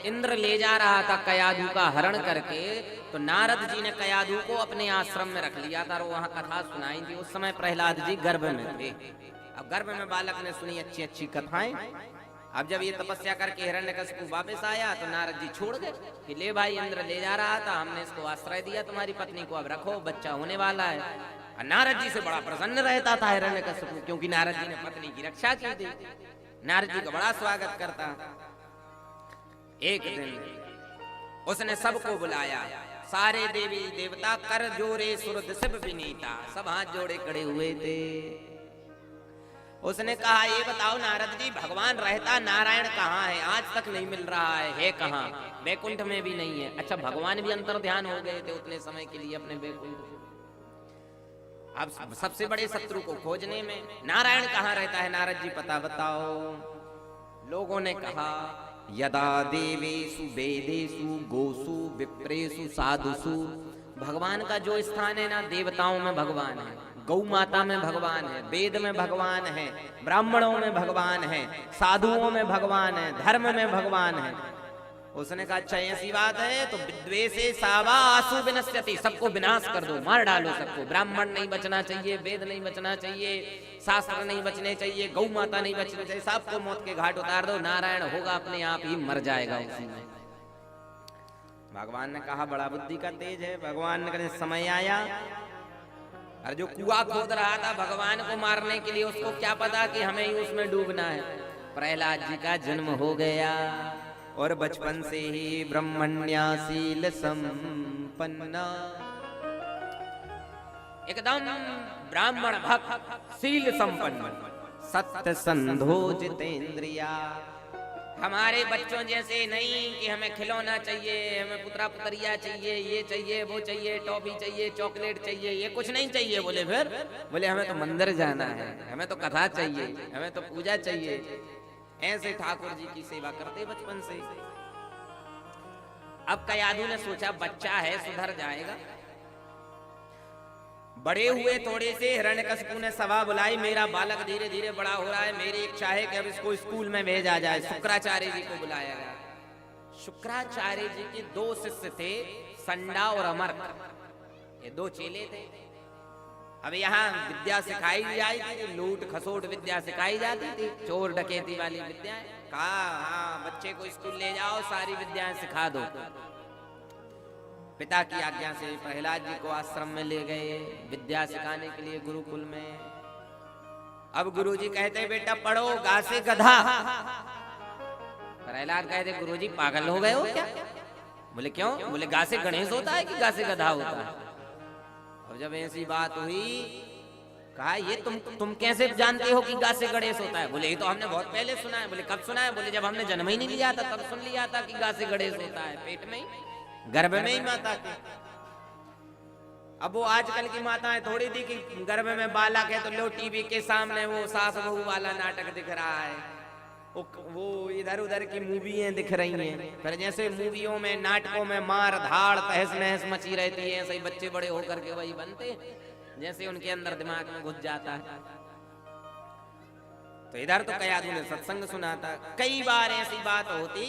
इंद्र ले जा रहा था कयाधु का हरण करके, तो नारद जी ने कयाधु को अपने आश्रम में रख लिया था और वहां कथा सुनाई थी। उस समय प्रहलाद जी गर्भ में थे। अब गर्भ में बालक ने सुनी अच्छी अच्छी कथाएं। अब जब ये तपस्या करके हिरण्यकशिपु वापस आया तो नारद जी छोड़ गए कि ले भाई, इंद्र ले जा रहा था, हमने इसको आश्रय दिया, तुम्हारी पत्नी को अब रखो, बच्चा होने वाला है। और नारद जी से बड़ा प्रसन्न रहता था हिरण्यकशिपु, क्योंकि नारद जी ने पत्नी की रक्षा की थी। नारद जी का बड़ा स्वागत करता। एक दिन उसने सबको बुलाया, सारे देवी देवता कर जोरे सुरद सब विनीता, सब हाथ जोड़े खड़े हुए थे। उसने कहा, ये बताओ नारद जी, भगवान रहता नारायण कहाँ है? आज तक नहीं मिल रहा है कहाँ? वैकुंठ में भी नहीं है। अच्छा, भगवान भी अंतर ध्यान हो गए थे उतने समय के लिए अपने वैकुंठ। अब सबसे बड़े शत्रु को खोजने में नारायण कहाँ रहता है? नारद जी पता बताओ। लोगों ने कहा, यदा देवेषु वेदेषु गोसु विप्रेषु साधुषु, भगवान का जो स्थान है ना, देवताओं में भगवान है, गौ माता में भगवान है, वेद में भगवान है, ब्राह्मणों में भगवान है, साधुओं में भगवान है, धर्म में भगवान है। उसने कहा, अच्छा ऐसी बात है तो विद्वेषे सावा आसु विनश्यति, सबको विनाश कर दो, मार डालो सबको। ब्राह्मण नहीं बचना चाहिए, वेद नहीं बचना चाहिए, शास्त्र नहीं बचने चाहिए, गौ माता नहीं बचनी चाहिए, सबको मौत के घाट उतार दो। नारायण होगा अपने आप ही मर जाएगा उसी में। भगवान ने कहा, बड़ा बुद्धि का तेज है। भगवान ने समय आया, और जो कुआं खोद रहा था भगवान को मारने के लिए, उसको क्या पता कि हमें ही उसमें डूबना है। प्रहलाद जी का जन्म हो गया और बचपन से ही ब्रह्मण्याशील संपन्ना, एकदम ब्राह्मण भक्त शील संपन्न, सत्य संधो जितेंद्रिया। हमारे बच्चों जैसे नहीं कि हमें खिलौना चाहिए, हमें पुत्रा पुतरिया चाहिए, ये चाहिए, वो चाहिए, टॉफी चाहिए, चॉकलेट चाहिए, ये कुछ नहीं चाहिए। बोले फिर? बोले हमें तो मंदिर जाना है, हमें तो कथा चाहिए, हमें तो पूजा चाहिए। ऐसे ठाकुर जी की सेवा करते बचपन से। अब कयाधु ने सोचा, बच्चा है, सुधर जाएगा। बड़े हुए थोड़े से, हिरण्यकशिपु ने सभा बुलाई, मेरा बालक धीरे धीरे बड़ा हो रहा है, मेरी इच्छा है कि अब इसको स्कूल में भेजा जाए। शुक्राचार्य जी को बुलाया गया। शुक्राचार्य जी के दो शिष्य थे, संडा और अमर, ये दो चेले थे। अब यहाँ विद्या सिखाई जाती थी, लूट खसोट विद्या सिखाई जाती थी, चोर डकैती वाली विद्या। कहा, हाँ बच्चे को स्कूल ले जाओ, सारी विद्याएं सिखा दो। पिता की आज्ञा से प्रहलाद जी को आश्रम में ले गए विद्या सिखाने के लिए, गुरुकुल में। अब गुरुजी कहते, बेटा पढ़ो, गा से गधा। प्रहलाद कहते, गुरुजी पागल हो गए हो क्या? बोले क्यों? बोले गा से गणेश होता है कि गा से गधा होता है? और जब ऐसी बात हुई, कहा, ये तुम कैसे जानते हो कि गा से गणेश होता है? बोले ये तो हमने बहुत पहले सुना है। बोले कब सुना है? बोले जब हमने जन्म ही नहीं लिया था तब सुन लिया था कि गा से गणेश होता है, पेट में ही, गर्भ में ही माता के। अब वो आजकल की माताएं थोड़ी थी कि गर्भ में बालक है तो लो टीवी के सामने वो सास बहू वाला नाटक दिख रहा है, वो इधर उधर की मूवियां दिख रही हैं। फिर जैसे मूवियों में, नाटकों में मार धाड़ तहस नहस मची रहती है, ऐसे ही बच्चे बड़े होकर के वही बनते, जैसे उनके अंदर दिमाग में घुस जाता है। तो इधर तो कयाधु ने सत्संग सुना था। कई बार ऐसी बात होती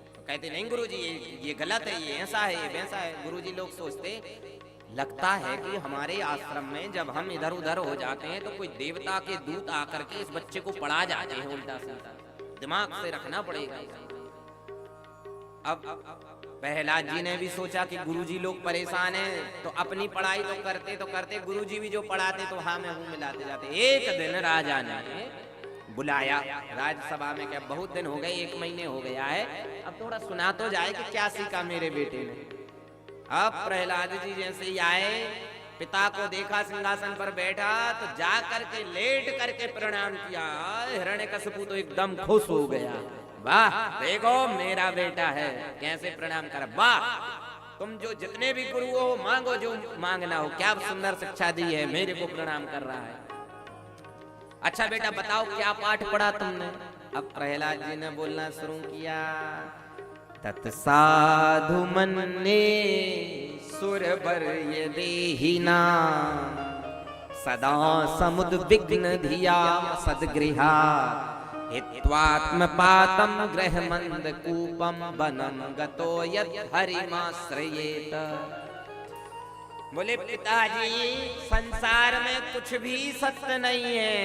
तो कहते, नहीं गुरुजी ये गलत है, ये ऐसा है, ये वैसा है। गुरुजी लोग सोचते, लगता है कि हमारे आश्रम में जब हम इधर उधर हो जाते हैं तो कोई देवता के दूत आकर के इस बच्चे को पढ़ा जाते हैं उल्टा सीधा। दिमाग से रखना पड़ेगा। अब प्रहलाद जी ने भी सोचा कि गुरुजी लोग परेशान हैं, तो अपनी पढ़ाई तो करते, गुरुजी भी जो पढ़ाते तो हाँ में हूँ मिलाते जाते। एक दिन राजा ने बुलाया राज्यसभा में, क्या बहुत दिन हो गए, 1 महीने हो गया है, अब थोड़ा सुना तो जाए कि क्या सीखा मेरे बेटे ने। अब प्रहलाद जी जैसे ही आए, पिता को देखा सिंहासन पर बैठा, तो जा करके लेट करके प्रणाम किया। हिरण्यकशिपु तो एकदम खुश हो गया, वाह देखो मेरा बेटा है, कैसे प्रणाम कर, वाह तुम जो जितने भी गुरु हो मांगो जो मांगना हो, क्या सुंदर शिक्षा दी है, मेरे को प्रणाम कर रहा है। अच्छा बेटा बताओ क्या पाठ पढ़ा तुमने? अब प्रहलाद जी ने बोलना शुरू किया, तत्साधु मन्ये सुरवर यदेहिना सदा समुद्विग्न धिया सद्गृहा हित्वात्मपातं गृहमन्दकूपं वनं गतो यद् हरिमाश्रयेत। बोले पिताजी, संसार में कुछ भी सत्य नहीं है।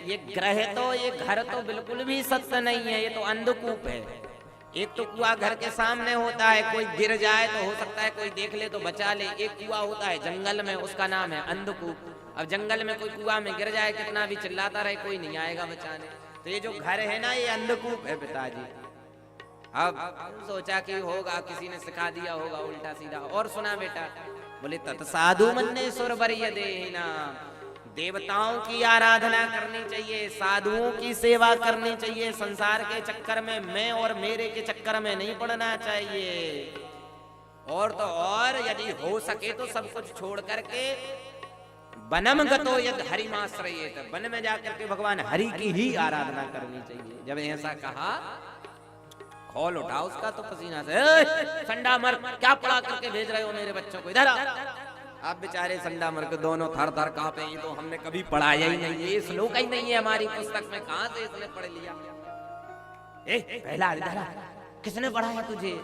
ये ग्रह तो, ये घर तो बिल्कुल भी सत्य नहीं है, ये तो अंधकूप है। एक तो कुआं घर के सामने होता है, कोई गिर जाए तो हो सकता है कोई देख ले तो बचा ले। एक कुआं होता है जंगल में, उसका नाम है अंधकूप। अब जंगल में कोई कुआं में गिर जाए, कितना भी चिल्लाता रहे, कोई नहीं आएगा बचाने। तो ये जो घर है ना, ये अंधकूप है पिताजी। अब सोचा कि होगा, किसी ने सिखा दिया होगा उल्टा सीधा। और सुना बेटा, बोले तत्साधु मन्ने सुर बरिय देहिना। देवताओं की आराधना करनी चाहिए, साधुओं की सेवा करनी चाहिए। संसार के चक्कर में, मैं और मेरे के चक्कर में नहीं पड़ना चाहिए। और तो और यदि हो सके तो सब कुछ छोड़ करके वनम गतो यद हरिमाश्रयेत, वन में जाकर के भगवान हरि की ही आराधना करनी चाहिए। जब ऐसा कहा, खोल उठा उसका तो पसीना से, संडा मर, क्या पढ़ा करके भेज रहे हो मेरे बच्चों को, इधर आप बेचारे संडा मर के दोनों थर थर कांपे। ये तो हमने कभी पढ़ाया ही नहीं है, ये श्लोक ही नहीं है हमारी पुस्तक में, कहां से इसने पढ़ लिया। पहला इधर किसने पढ़ाया तुझे,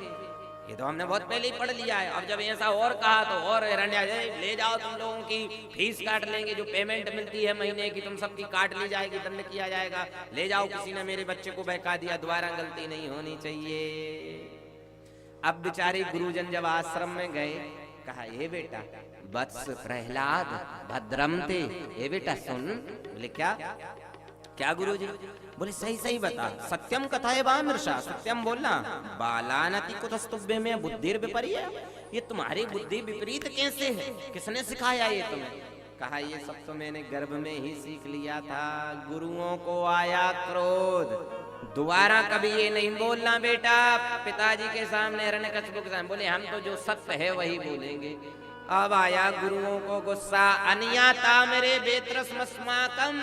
ये तो हमने बहुत पहले ही पढ़ लिया है। अब जब ऐसा और कहा तो और ले जाओ, तुम लोगों की फीस काट लेंगे, जो पेमेंट मिलती है महीने की तुम सबकी काट ली जाएगी, दंड किया जाएगा। ले जाओ, किसी ने मेरे बच्चे को बहका दिया, दोबारा गलती नहीं होनी चाहिए। अब बेचारे गुरुजन जब आश्रम में गए, कहा ये बेटा वत्स प्रहलाद भद्रम ते, ये बेटा सुन। बोले क्या क्या गुरुजी? बोले सही सही बता। सत्यम कथाए वामृषा, सत्यम बोलना। बालानति कुतस्तुभ्य में बुद्धिर विपर्य, ये तुम्हारी बुद्धि विपरीत कैसे है, किसने सिखाया ये तुम्हें? कहा ये सब तो मैंने गर्भ में ही सीख लिया था। गुरुओं को आया क्रोध, दोबारा कभी ये नहीं बोलना बेटा पिताजी के सामने, हिरण्यकशिपु के सामने। बोले हम तो जो सत्य है वही बोलेंगे। अब आया गुरुओं को गुस्सा। अनियाता मेरे बेत्रस्मस्माकम,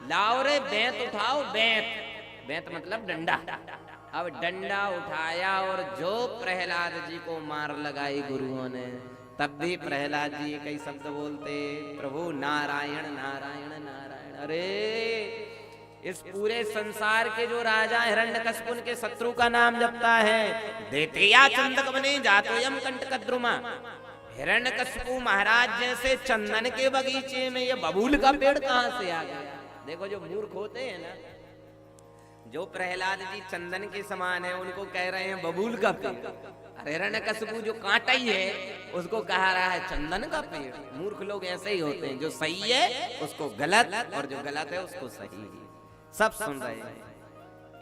लाओ रे बेंत उठाओ, बेंत, बेंत मतलब डंडा। अब डंडा उठाया और जो प्रहलाद जी को मार लगाई गुरुओं ने। तब भी प्रहलाद जी कई शब्द बोलते, प्रभु नारायण नारायण नारायण। अरे इस पूरे संसार के जो राजा हिरण्यकशिपु के शत्रु का नाम जपता है। देते या चंदक बने जातो यम कंटकद्रुमा। हिरण्यकशिपु महाराज जैसे चंदन के बगीचे में ये बबूल का पेड़ कहां से आ गया? देखो जो मूर्ख होते हैं ना, जो प्रहलाद जी चंदन के समान है, उनको कह रहे हैं बबूल का पेड़। अरे हिरण्यकशिपु जो कांटा ही है, उसको कहा रहा है चंदन का पेड़। मूर्ख लोग ऐसे ही होते हैं, जो सही है उसको गलत और जो गलत है उसको सही। सब सुन रहे हैं।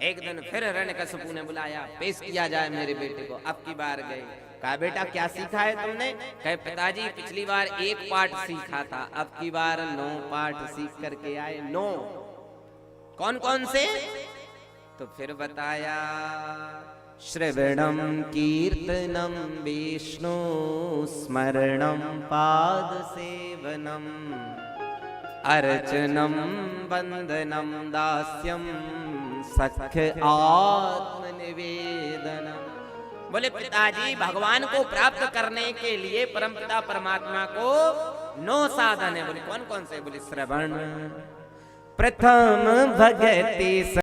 एक दिन फिर हिरण्यकशिपु ने बुलाया, पेश किया जाए मेरे बेटे को। अब की बार गए, कहा बेटा क्या सीखा है तुमने? कहे पिताजी पिछली बार 1 पाठ सीखा था, अब की बार 9 पाठ सीख करके आए। 9 कौन कौन से? तो फिर बताया, श्रवणम कीर्तनम विष्णु स्मरणम पाद सेवनम अर्चनम वंदनम दास्यम सख्य आत्मनिवेदनम। बोले पिताजी भगवान को प्राप्त करने के लिए परमपिता परमात्मा को 9 साधन है। बोले कौन कौन से? बोले श्रवण प्रथम भगति